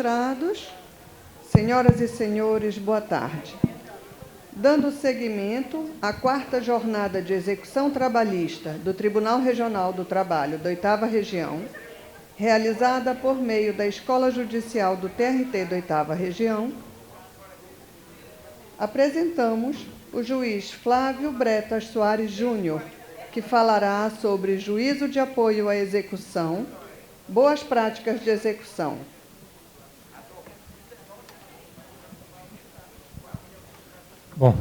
magistrados, senhoras e senhores, boa tarde. Dando seguimento à 4ª jornada de execução trabalhista do Tribunal Regional do Trabalho da 8ª Região, realizada por meio da Escola Judicial do TRT da 8ª Região, apresentamos o juiz Flávio Bretas Soares Júnior, que falará sobre juízo de apoio à execução, boas práticas de execução. Bom,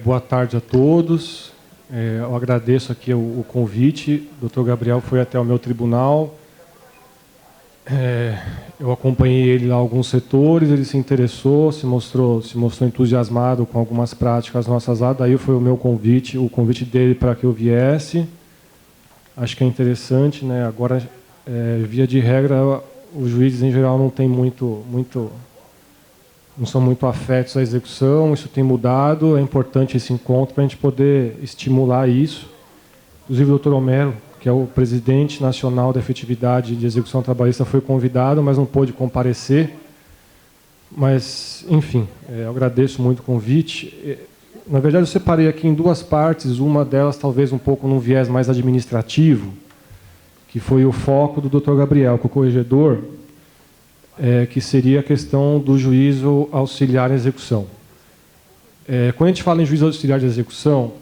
boa tarde a todos. Eu agradeço aqui o convite. O Dr. Gabriel foi até o meu tribunal. Eu acompanhei ele lá em alguns setores, ele se interessou, se mostrou entusiasmado com algumas práticas nossas lá, daí foi o convite dele para que eu viesse. Acho que é interessante, né? Agora, via de regra, os juízes em geral não são muito afetos à execução, isso tem mudado, é importante esse encontro para a gente poder estimular isso. Inclusive o Dr. Homero, que é o presidente nacional da efetividade de execução trabalhista, foi convidado, mas não pôde comparecer. Mas, enfim, eu agradeço muito o convite. Na verdade, eu separei aqui em duas partes, uma delas talvez um pouco num viés mais administrativo, que foi o foco do Dr. Gabriel, com o corregedor, que seria a questão do juízo auxiliar em execução. Quando a gente fala em juízo auxiliar de execução,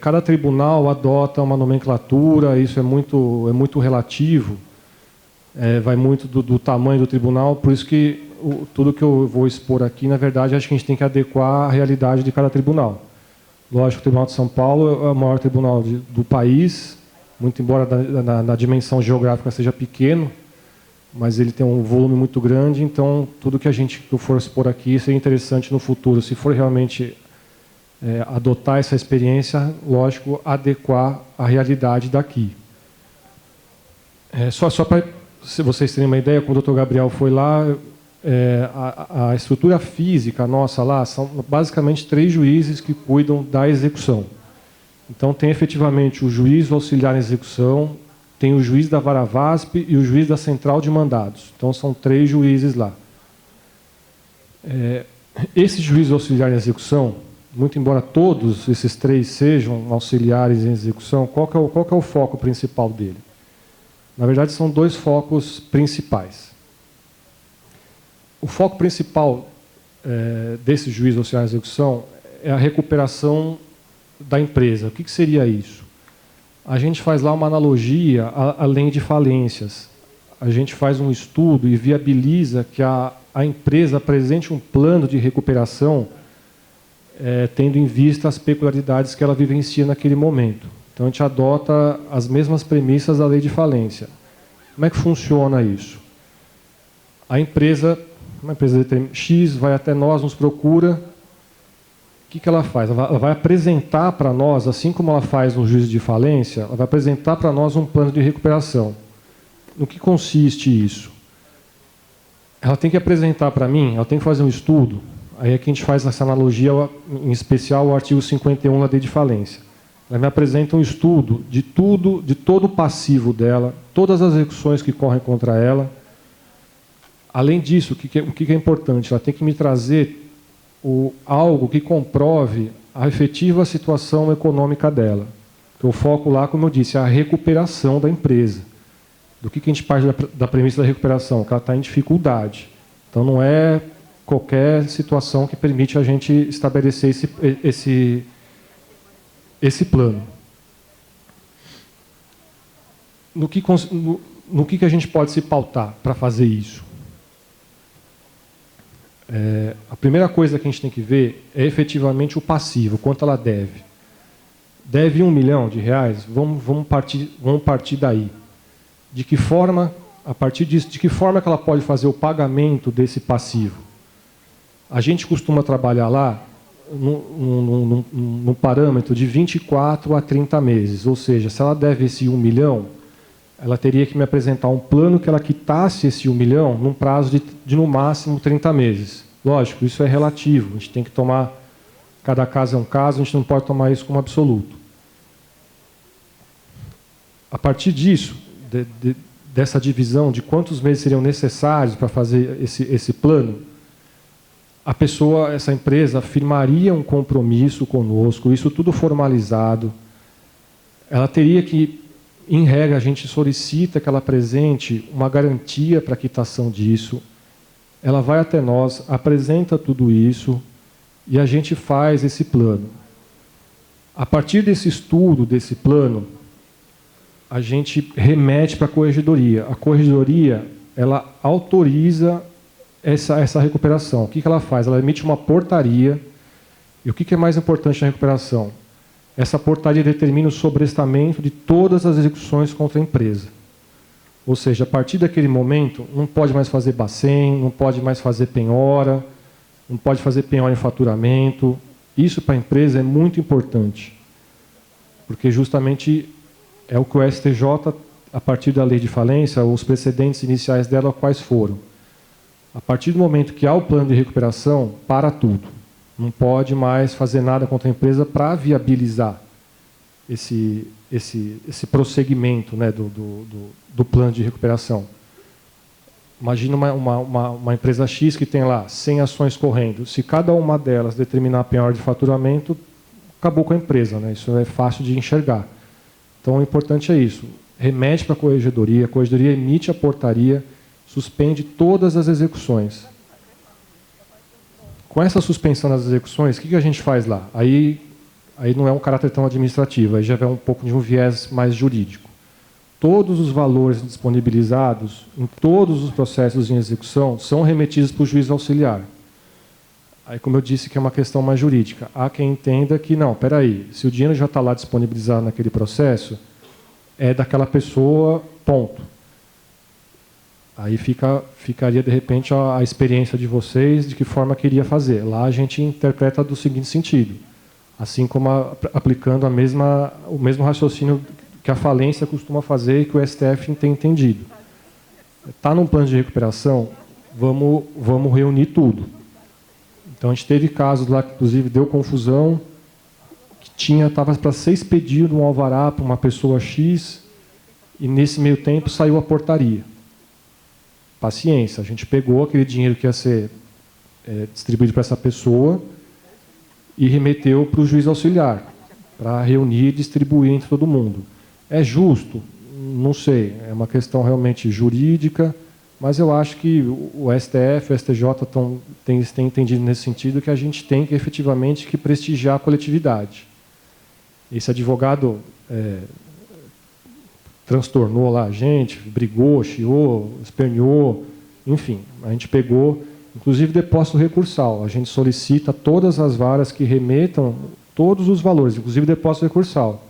cada tribunal adota uma nomenclatura, isso é muito relativo, vai muito do tamanho do tribunal, por isso que tudo que eu vou expor aqui, na verdade, acho que a gente tem que adequar à realidade de cada tribunal. Lógico, o Tribunal de São Paulo é o maior tribunal do país, muito embora na dimensão geográfica seja pequeno, mas ele tem um volume muito grande, então tudo que eu for expor aqui seria interessante no futuro, se for realmente adotar essa experiência, lógico, adequar à realidade daqui. Só para vocês terem uma ideia, quando o Dr. Gabriel foi lá, a estrutura física nossa lá são basicamente 3 juízes que cuidam da execução. Então tem efetivamente o juiz auxiliar em execução, tem o juiz da Vara VASP e o juiz da Central de Mandados. Então são 3 juízes lá. Esse juiz auxiliar em execução, muito embora todos esses 3 sejam auxiliares em execução, qual que é o foco principal dele? Na verdade, são 2 focos principais. O foco principal desse juiz auxiliar em execução é a recuperação da empresa. O que seria isso? A gente faz lá uma analogia além de falências. A gente faz um estudo e viabiliza que a empresa apresente um plano de recuperação tendo em vista as peculiaridades que ela vivencia naquele momento. Então, a gente adota as mesmas premissas da lei de falência. Como é que funciona isso? Uma empresa X vai até nós, nos procura. O que ela faz? Ela vai apresentar para nós, assim como ela faz no juízo de falência, ela vai apresentar para nós um plano de recuperação. No que consiste isso? Ela tem que apresentar para mim, ela tem que fazer um estudo. Aí é que a gente faz essa analogia, em especial, ao artigo 51 da lei de falência. Ela me apresenta um estudo de todo o passivo dela, todas as execuções que correm contra ela. Além disso, o que é importante? Ela tem que me trazer algo que comprove a efetiva situação econômica dela. Então, o foco lá, como eu disse, é a recuperação da empresa. Do que a gente parte da premissa da recuperação? Que ela está em dificuldade. Então, não é qualquer situação que permite a gente estabelecer esse plano. No que a gente pode se pautar para fazer isso? A primeira coisa que a gente tem que ver é efetivamente o passivo, quanto ela deve. Deve R$1 milhão? Vamos partir daí. De que forma, a partir disso, de que forma que ela pode fazer o pagamento desse passivo? A gente costuma trabalhar lá num parâmetro de 24 a 30 meses, ou seja, se ela deve esse 1 milhão, ela teria que me apresentar um plano que ela quitasse esse 1 milhão num prazo de no máximo 30 meses. Lógico, isso é relativo, a gente tem que tomar, cada caso é um caso, a gente não pode tomar isso como absoluto. A partir disso, dessa divisão de quantos meses seriam necessários para fazer esse plano, a pessoa, essa empresa, firmaria um compromisso conosco, isso tudo formalizado. Ela teria que, em regra, a gente solicita que ela apresente uma garantia para a quitação disso. Ela vai até nós, apresenta tudo isso e a gente faz esse plano. A partir desse estudo, desse plano, a gente remete para a corregedoria. A corregedoria, ela autoriza essa recuperação. O que ela faz? Ela emite uma portaria. E o que é mais importante na recuperação? Essa portaria determina o sobrestamento de todas as execuções contra a empresa. Ou seja, a partir daquele momento, não pode mais fazer Bacen, não pode mais fazer penhora, não pode fazer penhora em faturamento. Isso para a empresa é muito importante, porque justamente é o que o STJ, a partir da lei de falência, os precedentes iniciais dela, quais foram? A partir do momento que há o plano de recuperação, para tudo. Não pode mais fazer nada contra a empresa para viabilizar esse prosseguimento, né, do plano de recuperação. Imagina uma empresa X que tem lá 100 ações correndo. Se cada uma delas determinar a penhora de faturamento, acabou com a empresa, né? Isso é fácil de enxergar. Então, o importante é isso. Remete para a corregedoria emite a portaria, suspende todas as execuções. Com essa suspensão das execuções, o que a gente faz lá? Aí não é um caráter tão administrativo, aí já é um pouco de um viés mais jurídico. Todos os valores disponibilizados em todos os processos em execução são remetidos para o juiz auxiliar. Aí, como eu disse, que é uma questão mais jurídica. Há quem entenda que, não, espera aí, se o dinheiro já está lá disponibilizado naquele processo, é daquela pessoa, ponto. Aí ficaria, de repente, a experiência de vocês, de que forma queria fazer. Lá a gente interpreta do seguinte sentido, assim como aplicando o mesmo raciocínio que a falência costuma fazer e que o STF tem entendido. Está num plano de recuperação, vamos reunir tudo. Então, a gente teve casos lá que, inclusive, deu confusão, que estava para ser expedido um alvará para uma pessoa X, e, nesse meio tempo, saiu a portaria. Paciência, a gente pegou aquele dinheiro que ia ser distribuído para essa pessoa e remeteu para o juiz auxiliar, para reunir e distribuir entre todo mundo. É justo? Não sei, é uma questão realmente jurídica, mas eu acho que o STF, o STJ têm entendido nesse sentido que a gente tem que efetivamente prestigiar a coletividade. Esse advogado transtornou lá a gente, brigou, chiou, esperneou, enfim, a gente pegou, inclusive depósito recursal, a gente solicita todas as varas que remetam todos os valores, inclusive depósito recursal.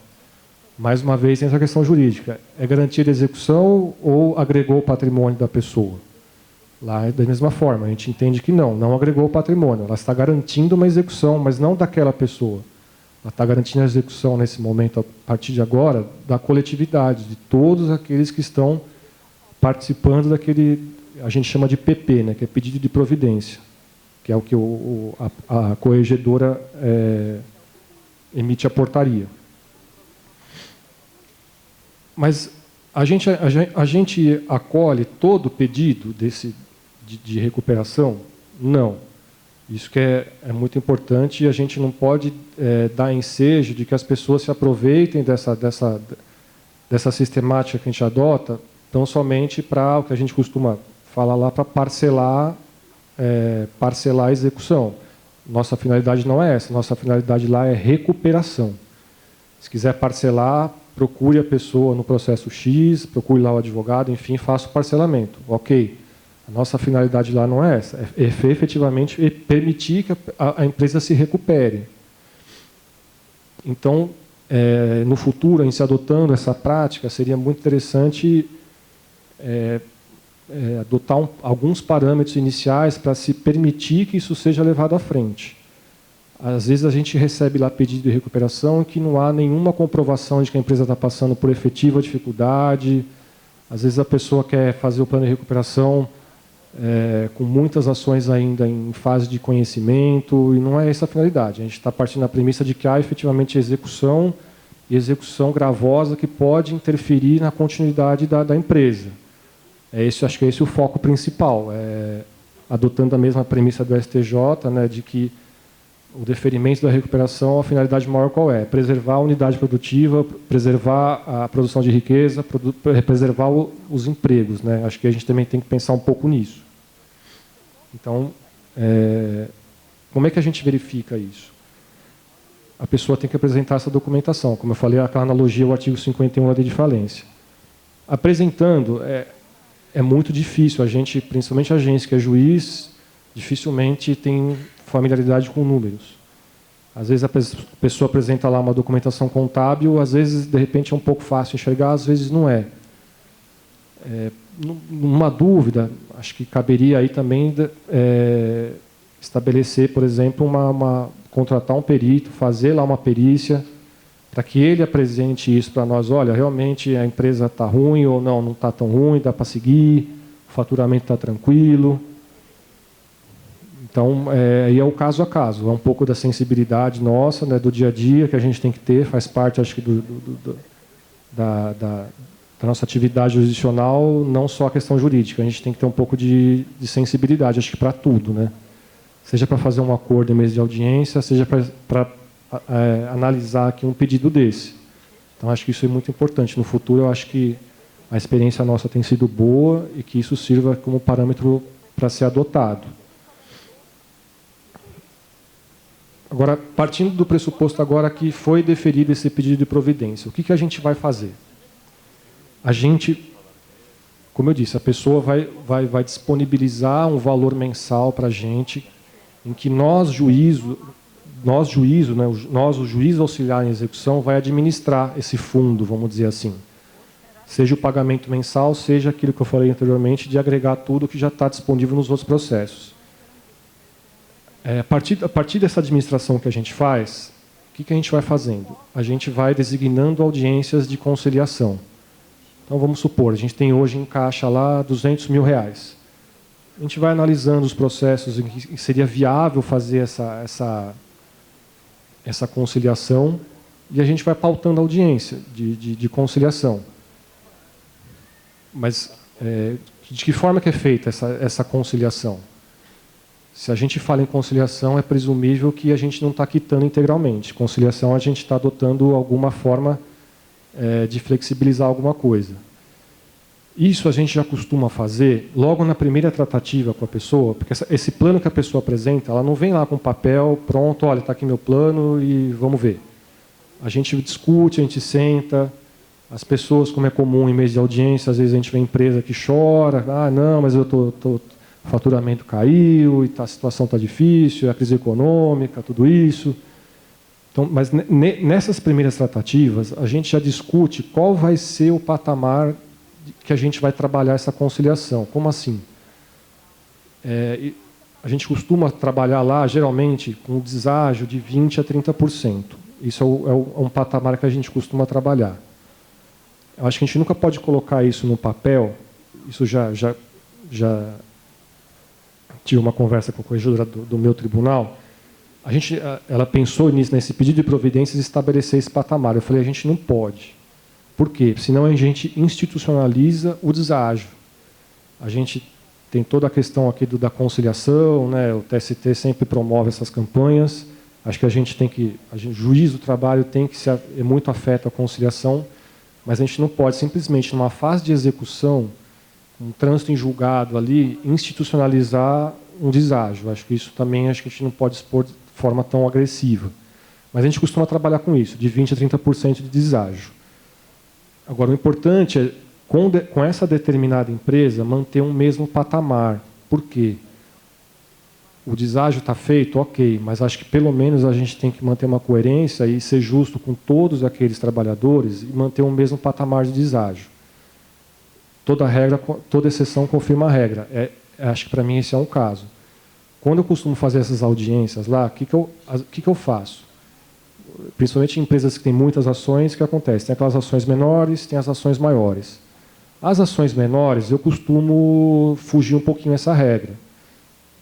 Mais uma vez, tem essa questão jurídica. É garantia de execução ou agregou o patrimônio da pessoa? Lá é da mesma forma, a gente entende que não agregou o patrimônio, ela está garantindo uma execução, mas não daquela pessoa. Ela está garantindo a execução, nesse momento, a partir de agora, da coletividade, de todos aqueles que estão participando daquele, a gente chama de PP, né, que é pedido de providência, que é o que a corregedora emite a portaria. Mas a gente acolhe todo pedido de recuperação? Não. Isso que é muito importante, e a gente não pode dar ensejo de que as pessoas se aproveitem dessa sistemática que a gente adota, tão somente para o que a gente costuma falar lá, para parcelar a execução. Nossa finalidade não é essa, nossa finalidade lá é recuperação. Se quiser parcelar, procure a pessoa no processo X, procure lá o advogado, enfim, faça o parcelamento. Ok. A nossa finalidade lá não é essa, é efetivamente permitir que a empresa se recupere. Então, no futuro, em se adotando essa prática, seria muito interessante adotar alguns parâmetros iniciais para se permitir que isso seja levado à frente. Às vezes a gente recebe lá pedido de recuperação que não há nenhuma comprovação de que a empresa está passando por efetiva dificuldade. Às vezes a pessoa quer fazer o plano de recuperação com muitas ações ainda em fase de conhecimento, e não é essa a finalidade. A gente está partindo da premissa de que há efetivamente execução, e execução gravosa que pode interferir na continuidade da empresa. Acho que é esse o foco principal, adotando a mesma premissa do STJ, né, de que o deferimento da recuperação, a finalidade maior qual é? Preservar a unidade produtiva, preservar a produção de riqueza, preservar os empregos, né? Acho que a gente também tem que pensar um pouco nisso. Então, como é que a gente verifica isso? A pessoa tem que apresentar essa documentação. Como eu falei, aquela analogia ao artigo 51 da Lei de Falência. Apresentando, é muito difícil. A gente, principalmente a gente que é juiz, dificilmente tem familiaridade com números. Às vezes a pessoa apresenta lá uma documentação contábil, às vezes, de repente, é um pouco fácil enxergar, às vezes não é. Numa dúvida, acho que caberia aí também estabelecer, por exemplo, contratar um perito, fazer lá uma perícia, para que ele apresente isso para nós. Olha, realmente a empresa está ruim ou não está tão ruim, dá para seguir, o faturamento está tranquilo. Então, aí é o caso a caso, é um pouco da sensibilidade nossa, né, do dia a dia que a gente tem que ter, faz parte, acho que, da nossa atividade jurisdicional, não só a questão jurídica, a gente tem que ter um pouco de sensibilidade, acho que para tudo, né? Seja para fazer um acordo em mesa de audiência, seja para analisar aqui um pedido desse. Então, acho que isso é muito importante. No futuro, eu acho que a experiência nossa tem sido boa e que isso sirva como parâmetro para ser adotado. Agora, partindo do pressuposto agora que foi deferido esse pedido de providência, o que a gente vai fazer? A gente, como eu disse, a pessoa vai disponibilizar um valor mensal para a gente, em que nós, os juízes auxiliares em execução, vai administrar esse fundo, vamos dizer assim. Seja o pagamento mensal, seja aquilo que eu falei anteriormente, de agregar tudo que já está disponível nos outros processos. A partir dessa administração que a gente faz, o que a gente vai fazendo? A gente vai designando audiências de conciliação. Então, vamos supor, a gente tem hoje em caixa lá R$200 mil. A gente vai analisando os processos em que seria viável fazer essa conciliação e a gente vai pautando a audiência de conciliação. Mas de que forma que é feita essa conciliação? Se a gente fala em conciliação, é presumível que a gente não está quitando integralmente. Conciliação, a gente está adotando alguma forma de flexibilizar alguma coisa. Isso a gente já costuma fazer logo na primeira tratativa com a pessoa, porque esse plano que a pessoa apresenta, ela não vem lá com papel, pronto, olha, está aqui meu plano e vamos ver. A gente discute, a gente senta, as pessoas, como é comum em mês de audiência, às vezes a gente vê empresa que chora, não, mas o faturamento caiu, e a situação está difícil, a crise econômica, tudo isso. Então, mas nessas primeiras tratativas, a gente já discute qual vai ser o patamar que a gente vai trabalhar essa conciliação. Como assim? A gente costuma trabalhar lá, geralmente, com um deságio de 20% a 30%. Isso é um patamar que a gente costuma trabalhar. Eu acho que a gente nunca pode colocar isso no papel. Isso já tive uma conversa com a corregedora do meu tribunal. Ela pensou nesse pedido de providências estabelecer esse patamar. Eu falei, a gente não pode. Por quê? Senão a gente institucionaliza o deságio. A gente tem toda a questão aqui da conciliação, né? O TST sempre promove essas campanhas. Acho que o juiz do trabalho tem que ser muito afeto à conciliação, mas a gente não pode simplesmente, numa fase de execução, um trânsito em julgado ali, institucionalizar um deságio. Acho que isso também a gente não pode expor de forma tão agressiva. Mas a gente costuma trabalhar com isso, de 20% a 30% de deságio. Agora, o importante é, com essa determinada empresa, manter um mesmo patamar. Por quê? O deságio está feito, ok, mas acho que pelo menos a gente tem que manter uma coerência e ser justo com todos aqueles trabalhadores e manter o mesmo patamar de deságio. Toda exceção confirma a regra. Acho que para mim esse é um caso. Quando eu costumo fazer essas audiências lá, o que eu faço? Principalmente em empresas que têm muitas ações, o que acontece? Tem aquelas ações menores, tem as ações maiores. As ações menores, eu costumo fugir um pouquinho dessa regra.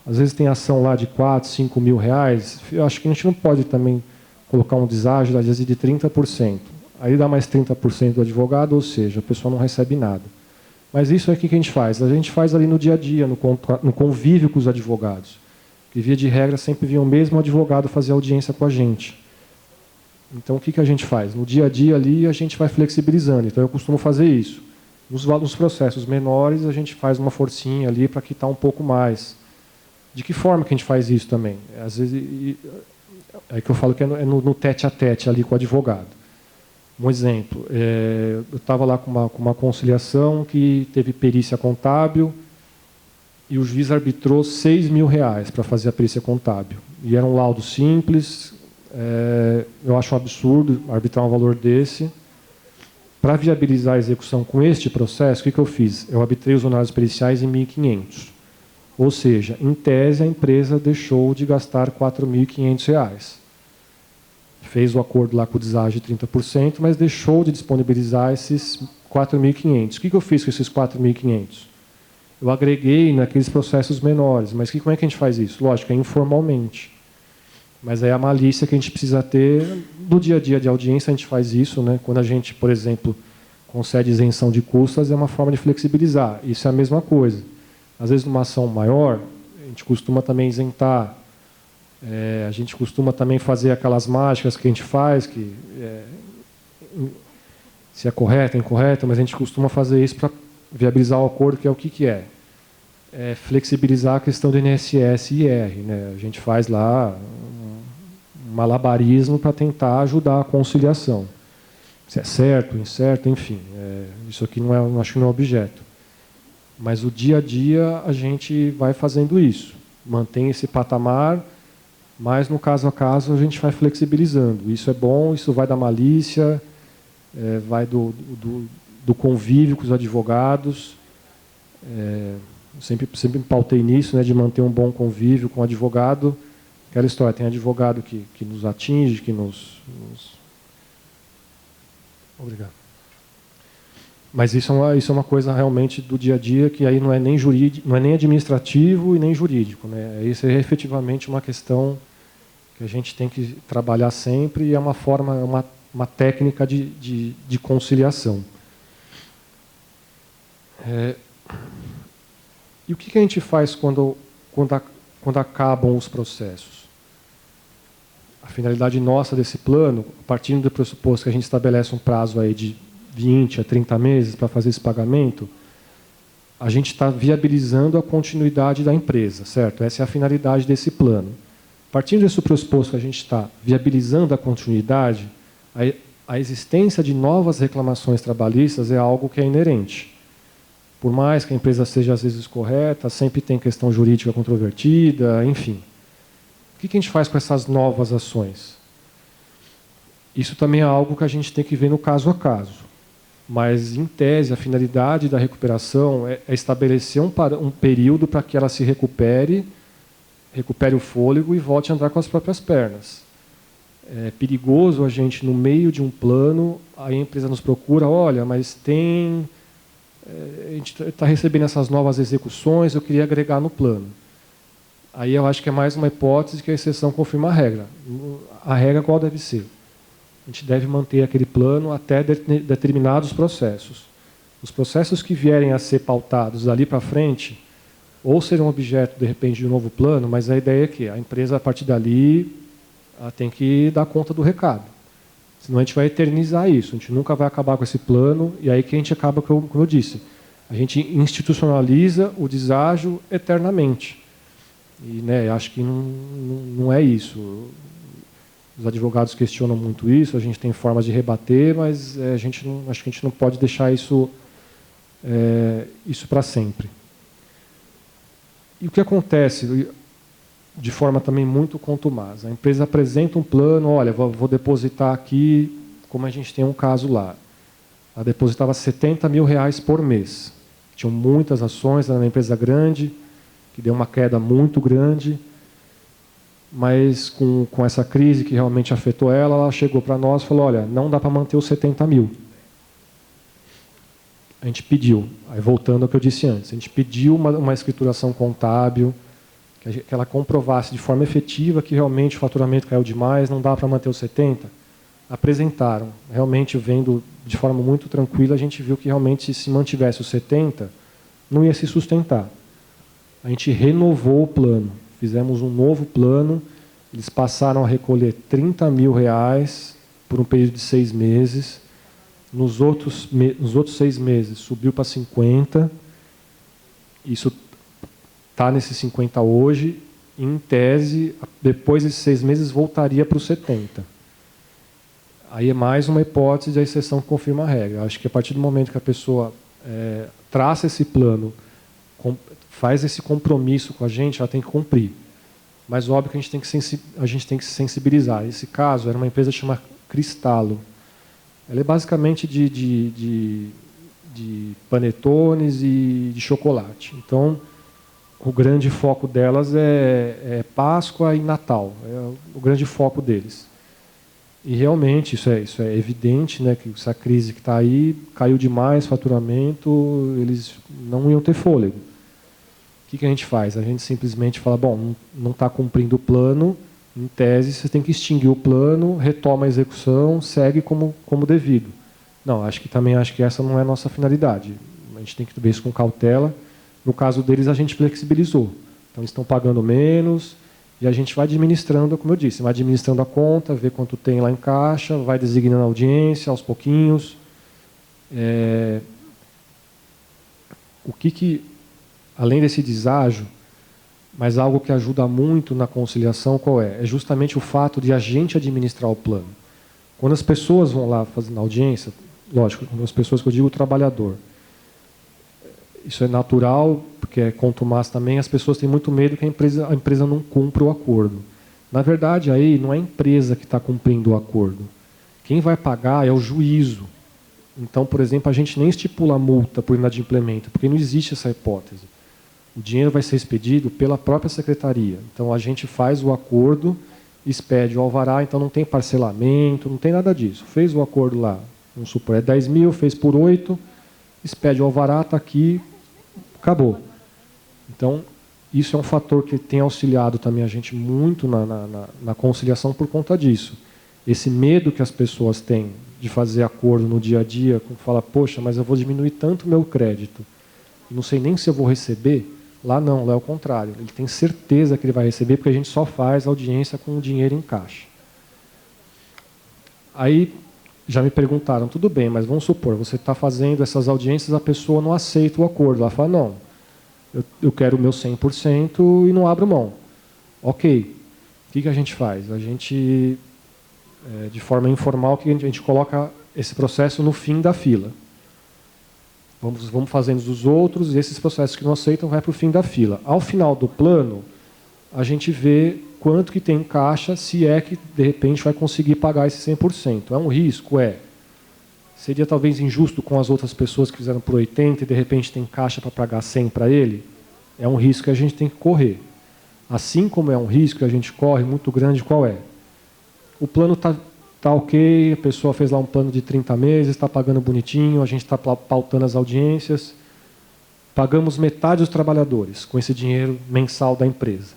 Às vezes tem ação lá de 4, 5 mil reais. Eu acho que a gente não pode também colocar um deságio, às vezes, de 30%. Aí dá mais 30% do advogado, ou seja, a pessoa não recebe nada. Mas isso aqui que a gente faz? A gente faz ali no dia a dia, no convívio com os advogados. Que, via de regra, sempre vinha o mesmo advogado fazer audiência com a gente. Então, o que a gente faz? No dia a dia ali, a gente vai flexibilizando. Então, eu costumo fazer isso. Nos processos menores, a gente faz uma forcinha ali para quitar um pouco mais. De que forma que a gente faz isso também? Às vezes, é que eu falo que é no tete-a-tete ali com o advogado. Um exemplo, eu estava lá com uma conciliação que teve perícia contábil e o juiz arbitrou R$6.000 para fazer a perícia contábil. E era um laudo simples, eu acho um absurdo arbitrar um valor desse. Para viabilizar a execução com este processo, o que eu fiz? Eu arbitrei os honorários periciais em R$1.500. Ou seja, em tese, a empresa deixou de gastar R$4.500. Fez o acordo lá com o deságio de 30%, mas deixou de disponibilizar esses R$4.500. O que eu fiz com esses R$4.500? Eu agreguei naqueles processos menores. Mas como é que a gente faz isso? Lógico, é informalmente. Mas é a malícia que a gente precisa ter. No dia a dia de audiência, a gente faz isso, né? Quando a gente, por exemplo, concede isenção de custas, é uma forma de flexibilizar. Isso é a mesma coisa. Às vezes, numa ação maior, a gente costuma também isentar. A gente costuma também fazer aquelas mágicas que a gente faz, que se é correto, é incorreto, mas a gente costuma fazer isso para viabilizar o acordo, que é o que é? É flexibilizar a questão do INSS e IR. Né? A gente faz lá um malabarismo para tentar ajudar a conciliação. Se é certo, incerto, enfim. Isso aqui acho que não é objeto. Mas o dia a dia a gente vai fazendo isso. Mantém esse patamar, mas no caso a caso a gente vai flexibilizando. Isso é bom, isso vai da malícia, vai do convívio com os advogados. Sempre me pautei nisso, né, de manter um bom convívio com o advogado. Aquela história, tem advogado que nos atinge, que nos... Obrigado. Mas isso é uma coisa realmente do dia a dia, que aí não é nem jurídico, não é nem administrativo e nem jurídico, né? Isso é efetivamente uma questão que a gente tem que trabalhar sempre e é uma forma, uma técnica de conciliação. E o que a gente faz quando acabam os processos? A finalidade nossa desse plano, partindo do pressuposto que a gente estabelece um prazo aí de 20 a 30 meses para fazer esse pagamento, a gente está viabilizando a continuidade da empresa, certo? Essa é a finalidade desse plano. Partindo desse pressuposto que a gente está viabilizando a continuidade, a existência de novas reclamações trabalhistas é algo que é inerente. Por mais que a empresa seja, às vezes, correta, sempre tem questão jurídica controvertida, enfim. O que a gente faz com essas novas ações? Isso também é algo que a gente tem que ver no caso a caso. Mas, em tese, a finalidade da recuperação é estabelecer um período para que ela se recupere o fôlego e volte a andar com as próprias pernas. É perigoso a gente, no meio de um plano, a empresa nos procura, olha, mas a gente está recebendo essas novas execuções, eu queria agregar no plano. Aí eu acho que é mais uma hipótese que a exceção confirma a regra. A regra qual deve ser? A gente deve manter aquele plano até determinados processos. Os processos que vierem a ser pautados dali para frente, ou serão objeto, de repente, de um novo plano, mas a ideia é que a empresa, a partir dali, ela tem que dar conta do recado. Senão a gente vai eternizar isso, a gente nunca vai acabar com esse plano, e aí que a gente acaba, como eu disse, a gente institucionaliza o deságio eternamente. E acho que não é isso. Os advogados questionam muito isso, a gente tem formas de rebater, mas acho que a gente não pode deixar isso para sempre. E o que acontece, de forma também muito contumaz, a empresa apresenta um plano, olha, vou depositar aqui, como a gente tem um caso lá. Ela depositava R$70.000 por mês. Tinham muitas ações, era uma empresa grande, que deu uma queda muito grande, mas com essa crise que realmente afetou ela chegou para nós e falou, olha, não dá para manter os 70 mil. A gente pediu, aí voltando ao que eu disse antes, a gente pediu uma escrituração contábil, que ela comprovasse de forma efetiva que realmente o faturamento caiu demais, não dá para manter os 70. apresentaram. Realmente, vendo de forma muito tranquila, a gente viu que realmente, se mantivesse os 70, não ia se sustentar. A gente renovou o plano, fizemos um novo plano, eles passaram a recolher R$30 mil por um período de 6 meses. Nos outros 6 meses subiu para 50. Isso está nesses 50 hoje. Em tese, depois desses 6 meses, voltaria para os 70. Aí é mais uma hipótese de a exceção que confirma a regra. Acho que a partir do momento que a pessoa traça esse plano, faz esse compromisso com a gente, ela tem que cumprir. Mas óbvio que a gente tem que se sensibilizar. Esse caso era uma empresa chamada Cristalo. Ela é basicamente de panetones e de chocolate. Então, o grande foco delas é Páscoa e Natal. É o grande foco deles. E realmente isso é evidente, né, que essa crise que está aí caiu demais, faturamento, eles não iam ter fôlego. O que a gente faz? A gente simplesmente fala, bom, não está cumprindo o plano, em tese você tem que extinguir o plano, retoma a execução, segue como devido. Não, acho que essa não é a nossa finalidade. A gente tem que ver isso com cautela. No caso deles, a gente flexibilizou. Então, eles estão pagando menos e a gente vai administrando, como eu disse, vai administrando a conta, vê quanto tem lá em caixa, vai designando a audiência aos pouquinhos. Além desse deságio, mas algo que ajuda muito na conciliação, qual é? É justamente o fato de a gente administrar o plano. Quando as pessoas vão lá fazendo audiência, lógico, quando as pessoas que eu digo o trabalhador, isso é natural, porque é contumaz também, as pessoas têm muito medo que a empresa não cumpra o acordo. Na verdade, aí não é a empresa que está cumprindo o acordo. Quem vai pagar é o juízo. Então, por exemplo, a gente nem estipula multa por inadimplemento, porque não existe essa hipótese. O dinheiro vai ser expedido pela própria secretaria. Então, a gente faz o acordo, expede o alvará, então não tem parcelamento, não tem nada disso. Fez o acordo lá, vamos supor, é 10 mil, fez por 8, expede o alvará, está aqui, acabou. Então, isso é um fator que tem auxiliado também a gente muito na conciliação por conta disso. Esse medo que as pessoas têm de fazer acordo no dia a dia, quando fala, poxa, mas eu vou diminuir tanto o meu crédito, não sei nem se eu vou receber. Lá não, lá é o contrário. Ele tem certeza que ele vai receber, porque a gente só faz audiência com o dinheiro em caixa. Aí, já me perguntaram, tudo bem, mas vamos supor, você está fazendo essas audiências, a pessoa não aceita o acordo. Ela fala, não, eu quero o meu 100% e não abro mão. Ok, o que a gente faz? A gente, de forma informal, que a gente coloca esse processo no fim da fila. Vamos fazendo os outros, e esses processos que não aceitam vai para o fim da fila. Ao final do plano, a gente vê quanto que tem em caixa, se é que, de repente, vai conseguir pagar esse 100%. É um risco? É. Seria talvez injusto com as outras pessoas que fizeram por 80% e, de repente, tem caixa para pagar 100% para ele? É um risco que a gente tem que correr. Assim como é um risco que a gente corre muito grande, qual é? O plano está ok, a pessoa fez lá um plano de 30 meses, está pagando bonitinho, a gente está pautando as audiências, pagamos metade dos trabalhadores com esse dinheiro mensal da empresa.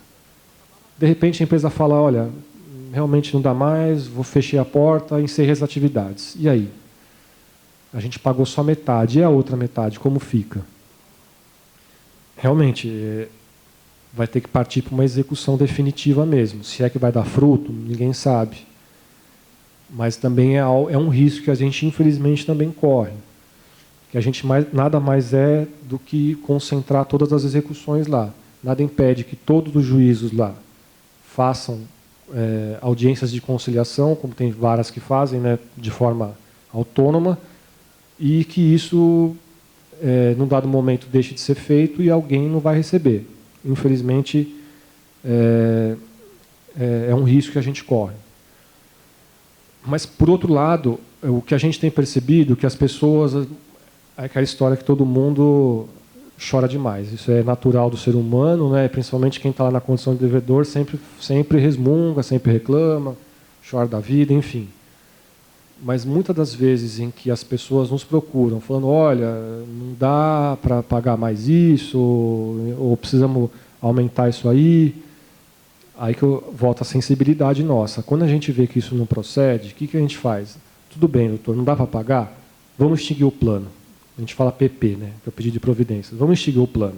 De repente a empresa fala, olha, realmente não dá mais, fechei a porta, encerrei as atividades. E aí? A gente pagou só metade, e a outra metade, como fica? Realmente, vai ter que partir para uma execução definitiva mesmo. Se é que vai dar fruto, ninguém sabe. Mas também é um risco que a gente, infelizmente, também corre. Que a gente nada mais é do que concentrar todas as execuções lá. Nada impede que todos os juízos lá façam audiências de conciliação, como tem várias que fazem, né, de forma autônoma, e que isso, num dado momento, deixe de ser feito e alguém não vai receber. Infelizmente, é um risco que a gente corre. Mas, por outro lado, o que a gente tem percebido é que as pessoas... É aquela história que todo mundo chora demais. Isso é natural do ser humano, né? Principalmente quem está lá na condição de devedor, sempre resmunga, sempre reclama, chora da vida, enfim. Mas muitas das vezes em que as pessoas nos procuram, falando, olha, não dá para pagar mais isso, ou precisamos aumentar isso aí, Aí que eu volto à sensibilidade nossa. Quando a gente vê que isso não procede, o que a gente faz? Tudo bem, doutor, não dá para pagar? Vamos extinguir o plano. A gente fala PP, né, que é o pedido de providências. Vamos extinguir o plano.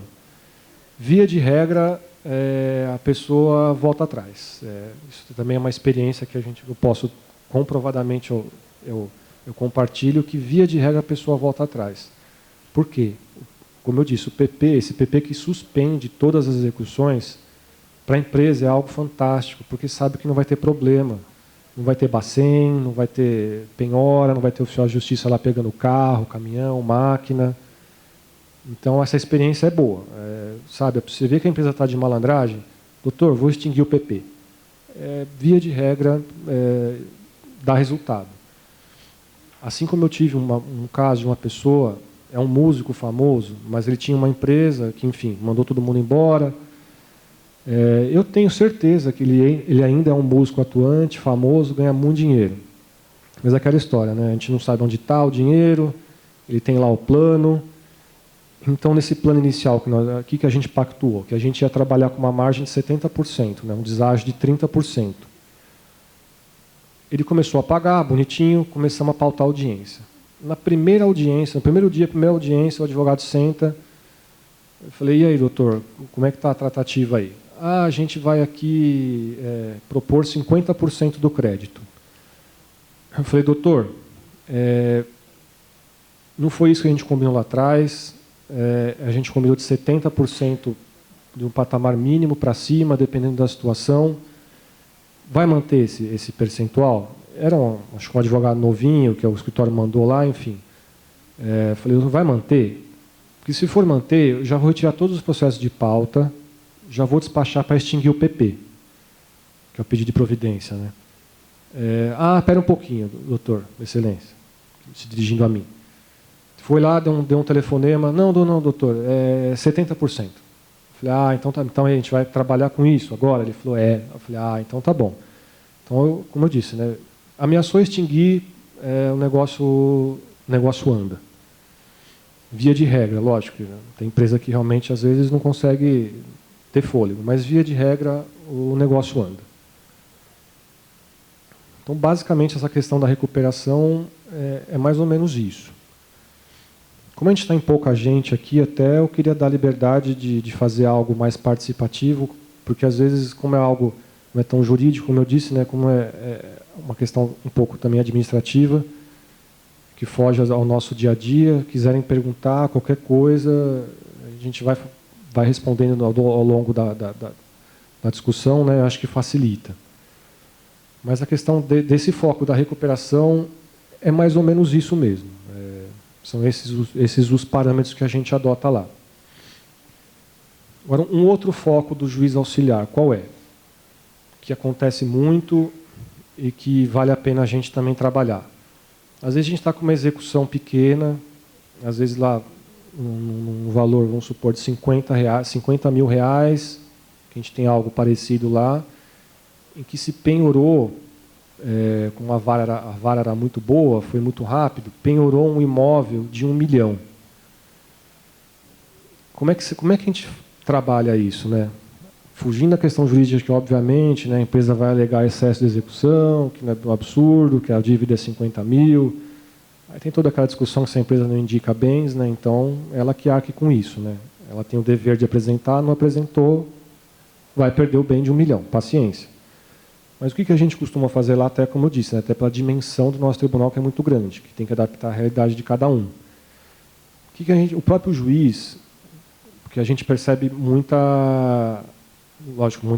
Via de regra, a pessoa volta atrás. Isso também é uma experiência que eu posso, comprovadamente, eu compartilho, que via de regra a pessoa volta atrás. Por quê? Como eu disse, esse PP que suspende todas as execuções, para a empresa é algo fantástico, porque sabe que não vai ter problema. Não vai ter bacen, não vai ter penhora, não vai ter oficial de justiça lá pegando carro, caminhão, máquina. Então, essa experiência é boa. Sabe, você vê que a empresa está de malandragem, doutor, vou extinguir o PP. Via de regra, dá resultado. Assim como eu tive um caso de uma pessoa, é um músico famoso, mas ele tinha uma empresa que, enfim, mandou todo mundo embora. Eu tenho certeza que ele ainda é um músico atuante, famoso, ganha muito dinheiro. Mas é aquela história, né? A gente não sabe onde está o dinheiro, ele tem lá o plano. Então, nesse plano inicial, o que a gente pactuou? Que a gente ia trabalhar com uma margem de 70%, né? Um deságio de 30%. Ele começou a pagar, bonitinho, começamos a pautar a audiência. Na primeira audiência, no primeiro dia, primeira audiência, o advogado senta. Eu falei, e aí, doutor, como é que está a tratativa aí? A gente vai aqui propor 50% do crédito. Eu falei, doutor, não foi isso que a gente combinou lá atrás. A gente combinou de 70% de um patamar mínimo para cima, dependendo da situação. Vai manter esse percentual? Era acho que um advogado novinho, que o escritório mandou lá, enfim. Falei, vai manter? Porque se for manter, eu já vou retirar todos os processos de pauta, já vou despachar para extinguir o PP, que é o pedido de providência, né? Espera um pouquinho, doutor, excelência, se dirigindo a mim. Foi lá, deu um telefonema, não, doutor, 70%. Eu falei, então a gente vai trabalhar com isso agora? Ele falou, Eu falei, então tá bom. Então, como eu disse, né, ameaçou extinguir, o negócio anda. Via de regra, lógico, tem empresa que realmente às vezes não consegue ter fôlego, mas via de regra o negócio anda. Então, basicamente, essa questão da recuperação é mais ou menos isso. Como a gente está em pouca gente aqui, até eu queria dar liberdade de fazer algo mais participativo, porque às vezes, como é algo não é tão jurídico, como eu disse, né, como é uma questão um pouco também administrativa, que foge ao nosso dia a dia, quiserem perguntar qualquer coisa, a gente vai respondendo ao longo da discussão, né, acho que facilita. Mas a questão desse foco da recuperação é mais ou menos isso mesmo. São esses os parâmetros que a gente adota lá. Agora, um outro foco do juiz auxiliar, qual é? Que acontece muito e que vale a pena a gente também trabalhar. Às vezes a gente está com uma execução pequena, às vezes lá um valor, vamos supor, de 50 mil reais, que a gente tem algo parecido lá, em que se penhorou, como a vara era muito boa, foi muito rápido, penhorou um imóvel de 1 milhão. Como é que a gente trabalha isso, né? Fugindo da questão jurídica, que obviamente, né, a empresa vai alegar excesso de execução, que não é um absurdo, que a dívida é 50 mil. Aí tem toda aquela discussão que se a empresa não indica bens, né, então ela que arque com isso, né? Ela tem o dever de apresentar, não apresentou, vai perder o bem de 1 milhão. Paciência. Mas o que a gente costuma fazer lá, até como eu disse, né, até pela dimensão do nosso tribunal, que é muito grande, que tem que adaptar à realidade de cada um. O próprio juiz, porque a gente percebe muita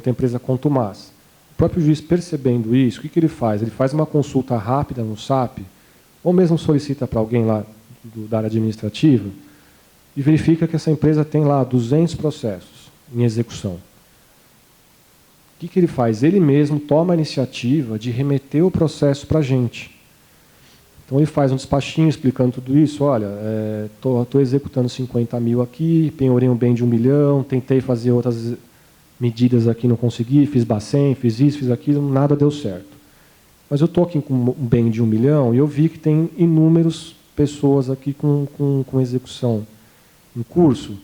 empresa contumaz. O próprio juiz, percebendo isso, o que ele faz? Ele faz uma consulta rápida no SAP, ou mesmo solicita para alguém lá da área administrativa, e verifica que essa empresa tem lá 200 processos em execução. O que ele faz? Ele mesmo toma a iniciativa de remeter o processo para a gente. Então, ele faz um despachinho explicando tudo isso. Olha, estou executando 50 mil aqui, penhorei um bem de 1 milhão, tentei fazer outras medidas aqui, não consegui, fiz bacen, fiz isso, fiz aquilo, nada deu certo. Mas eu estou aqui com um bem de 1 milhão e eu vi que tem inúmeras pessoas aqui com execução em curso.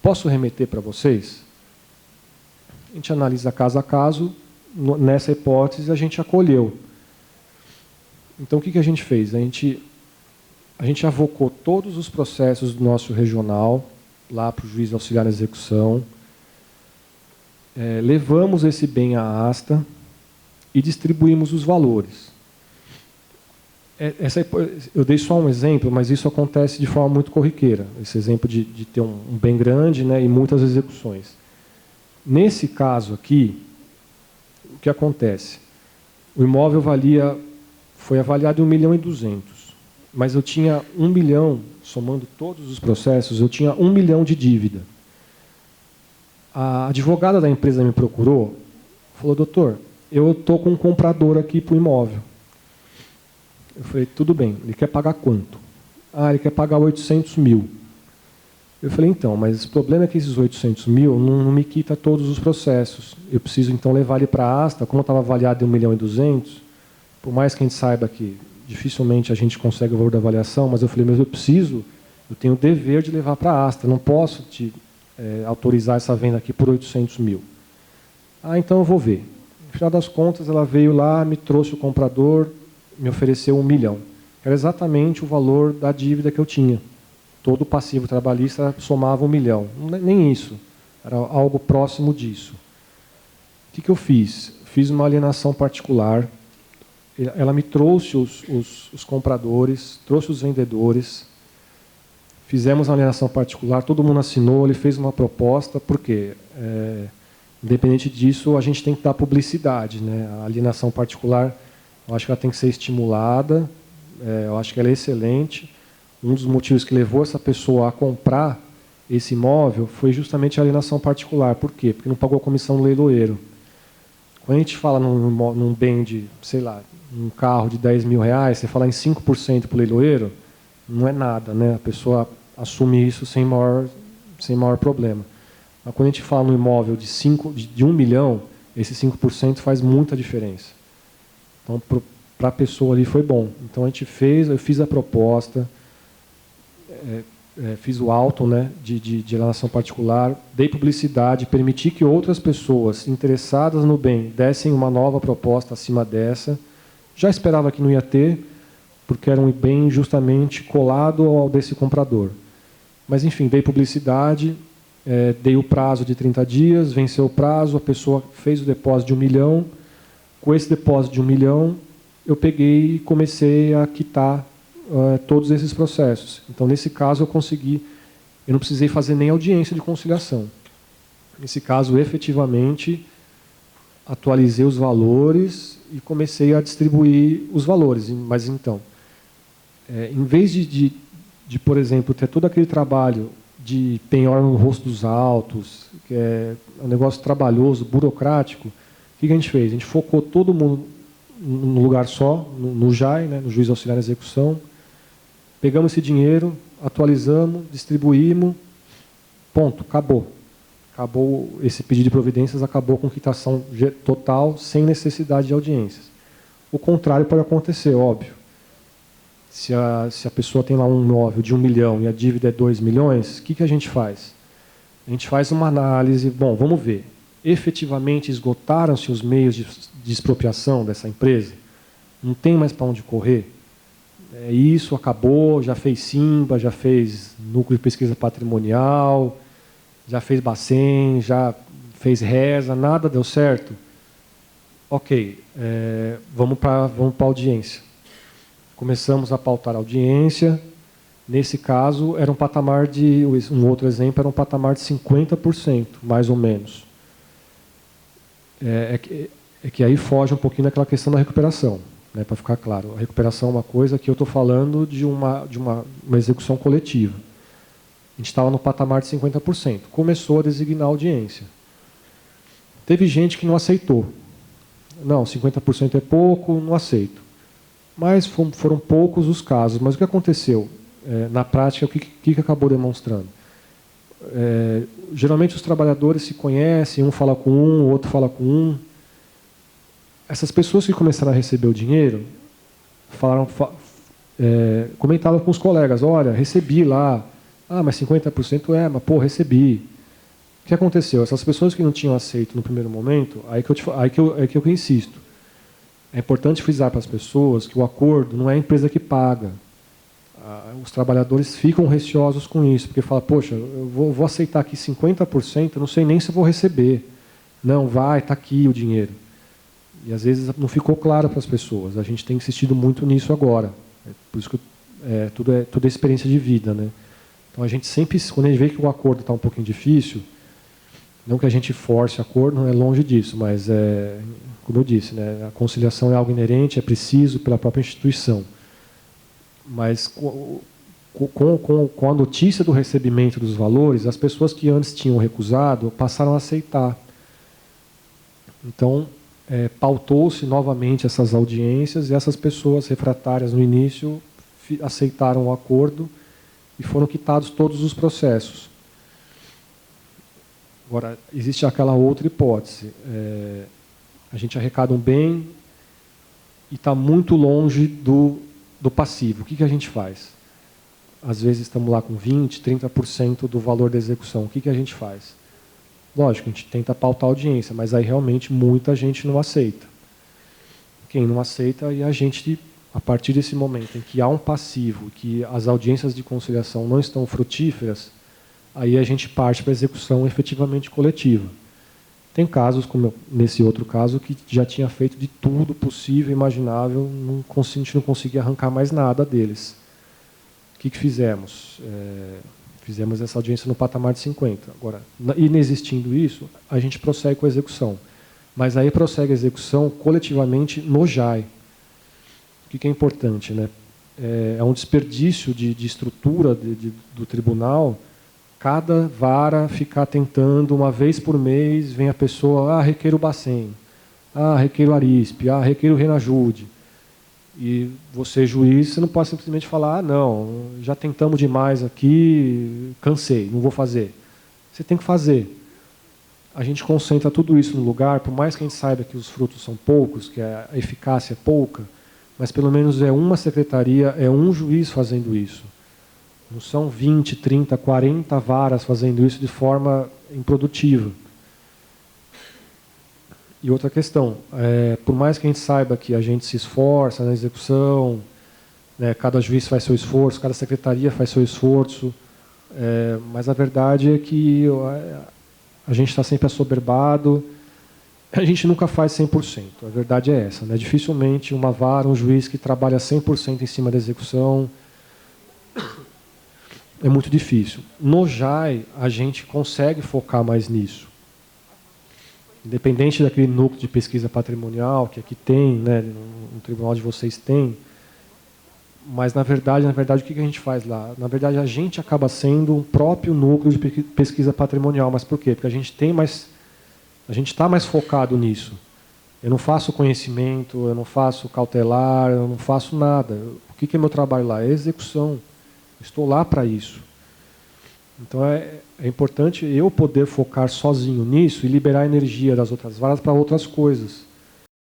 Posso remeter para vocês? gente analisa caso a caso, nessa hipótese a gente acolheu. Então, o que a gente fez? A gente avocou todos os processos do nosso regional lá para o juiz auxiliar na execução, levamos esse bem à asta e distribuímos os valores. Eu dei só um exemplo, mas isso acontece de forma muito corriqueira, esse exemplo de ter um bem grande, né, e muitas execuções. Nesse caso aqui, o que acontece? O imóvel foi avaliado em 1.200.000, mas eu tinha 1 milhão, somando todos os processos, eu tinha 1 milhão de dívida. A advogada da empresa me procurou, falou: doutor, eu estou com um comprador aqui para o imóvel. Eu falei: tudo bem, ele quer pagar quanto? Ah, ele quer pagar 800 mil. Eu falei: então, mas o problema é que esses 800 mil não me quita todos os processos. Eu preciso, então, levar ele para a asta. Como estava avaliado em 1.200.000, por mais que a gente saiba que dificilmente a gente consegue o valor da avaliação, mas eu falei: mas eu tenho o dever de levar para a asta, não posso autorizar essa venda aqui por 800 mil. Ah, então eu vou ver. No final das contas, ela veio lá, me trouxe o comprador, me ofereceu 1 milhão. Era exatamente o valor da dívida que eu tinha. Todo o passivo trabalhista somava 1 milhão. Nem isso. Era algo próximo disso. O que eu fiz? Fiz uma alienação particular. Ela me trouxe os compradores, trouxe os vendedores. Fizemos uma alienação particular, todo mundo assinou, ele fez uma proposta, porque, independente disso, a gente tem que dar publicidade, né? A alienação particular, eu acho que ela tem que ser estimulada, eu acho que ela é excelente. Um dos motivos que levou essa pessoa a comprar esse imóvel foi justamente a alienação particular. Por quê? Porque não pagou comissão do leiloeiro. Quando a gente fala num bem de, sei lá, um carro de 10 mil reais, você fala em 5% para o leiloeiro, não é nada, né? A pessoa assume isso sem maior problema. Mas quando a gente fala num imóvel de 1 milhão, esse 5% faz muita diferença. Então, para a pessoa ali foi bom. Então, eu fiz a proposta, fiz o auto, né, de alienação particular, dei publicidade, permiti que outras pessoas interessadas no bem dessem uma nova proposta acima dessa. Já esperava que não ia ter, porque era um bem justamente colado ao desse comprador. Mas, enfim, dei publicidade, dei o prazo de 30 dias, venceu o prazo, a pessoa fez o depósito de 1 milhão. Com esse depósito de 1 milhão, eu peguei e comecei a quitar todos esses processos. Então, nesse caso, eu não precisei fazer nem audiência de conciliação. Nesse caso, efetivamente, atualizei os valores e comecei a distribuir os valores. Mas, então, em vez de, por exemplo, ter todo aquele trabalho de penhora no rosto dos autos, que é um negócio trabalhoso, burocrático, o que a gente fez? A gente focou todo mundo num lugar só, no JAI, né, no Juiz Auxiliar na Execução, pegamos esse dinheiro, atualizamos, distribuímos, ponto, acabou. Acabou esse pedido de providências, acabou com quitação total, sem necessidade de audiências. O contrário pode acontecer, óbvio. Se a pessoa tem lá um imóvel de 1 milhão e a dívida é 2 milhões, o que a gente faz? A gente faz uma análise, bom, vamos ver. Efetivamente esgotaram-se os meios de expropriação dessa empresa? Não tem mais para onde correr? Isso acabou, já fez SIMBA, já fez Núcleo de Pesquisa Patrimonial, já fez Bacen, já fez RESA, nada deu certo? Ok, vamos para a audiência. Começamos a pautar a audiência. Nesse caso, era um patamar de... Um outro exemplo era um patamar de 50%, mais ou menos. Que aí foge um pouquinho daquela questão da recuperação, né, para ficar claro. A recuperação é uma coisa que eu estou falando de uma execução coletiva. A gente estava no patamar de 50%. Começou a designar a audiência. Teve gente que não aceitou. Não, 50% é pouco, não aceito. Mas foram poucos os casos. Mas o que aconteceu? Na prática, o que acabou demonstrando? Geralmente os trabalhadores se conhecem, um fala com um, o outro fala com um. Essas pessoas que começaram a receber o dinheiro comentavam com os colegas: olha, recebi lá. Ah, mas 50% mas pô, recebi. que aconteceu? Essas pessoas que não tinham aceito no primeiro momento, aí que eu insisto. É importante frisar para as pessoas que o acordo não é a empresa que paga. Os trabalhadores ficam receosos com isso, porque falam, poxa, eu vou aceitar aqui 50%, eu não sei nem se eu vou receber. Não, vai, está aqui o dinheiro. E às vezes não ficou claro para as pessoas. A gente tem insistido muito nisso agora. Por isso que tudo é experiência de vida, né? Então a gente sempre, quando a gente vê que o acordo está um pouquinho difícil, não que a gente force acordo, não é longe disso, mas como eu disse, né, a conciliação é algo inerente, é preciso pela própria instituição. Mas com a notícia do recebimento dos valores, as pessoas que antes tinham recusado passaram a aceitar. Então, pautou-se novamente essas audiências e essas pessoas refratárias no início aceitaram o acordo e foram quitados todos os processos. Agora, existe aquela outra hipótese. A gente arrecada um bem e está muito longe do passivo. O que a gente faz? Às vezes estamos lá com 20%, 30% do valor da execução. O que a gente faz? Lógico, a gente tenta pautar a audiência, mas aí realmente muita gente não aceita. Quem não aceita, e a gente, a partir desse momento em que há um passivo, que as audiências de conciliação não estão frutíferas, aí a gente parte para a execução efetivamente coletiva. Tem casos, como nesse outro caso, que já tinha feito de tudo possível, imaginável, a gente não conseguia arrancar mais nada deles. O que fizemos? Fizemos essa audiência no patamar de 50. Agora, inexistindo isso, a gente prossegue com a execução. Mas aí prossegue a execução coletivamente no JAI. O que é importante, né? É um desperdício de estrutura do tribunal. Cada vara ficar tentando, uma vez por mês, vem a pessoa, requeiro o Bacen, requeiro o Arispe, requeiro o Renajude. E você, juiz, você não pode simplesmente falar, não, já tentamos demais aqui, cansei, não vou fazer. Você tem que fazer. A gente concentra tudo isso no lugar, por mais que a gente saiba que os frutos são poucos, que a eficácia é pouca, mas pelo menos é uma secretaria, é um juiz fazendo isso. Não são 20, 30, 40 varas fazendo isso de forma improdutiva. E outra questão, por mais que a gente saiba que a gente se esforça na execução, né, cada juiz faz seu esforço, cada secretaria faz seu esforço, mas a verdade é que a gente está sempre assoberbado, a gente nunca faz 100%, a verdade é essa. Né? Dificilmente uma vara, um juiz que trabalha 100% em cima da execução, é muito difícil. No JAI, a gente consegue focar mais nisso. Independente daquele núcleo de pesquisa patrimonial que aqui tem, né, no tribunal de vocês tem, mas na verdade o que a gente faz lá? Na verdade, a gente acaba sendo um próprio núcleo de pesquisa patrimonial. Mas por quê? Porque a gente está mais focado nisso. Eu não faço conhecimento, eu não faço cautelar, eu não faço nada. O que é meu trabalho lá? É execução. Estou lá para isso. Então é importante eu poder focar sozinho nisso e liberar a energia das outras varas para outras coisas.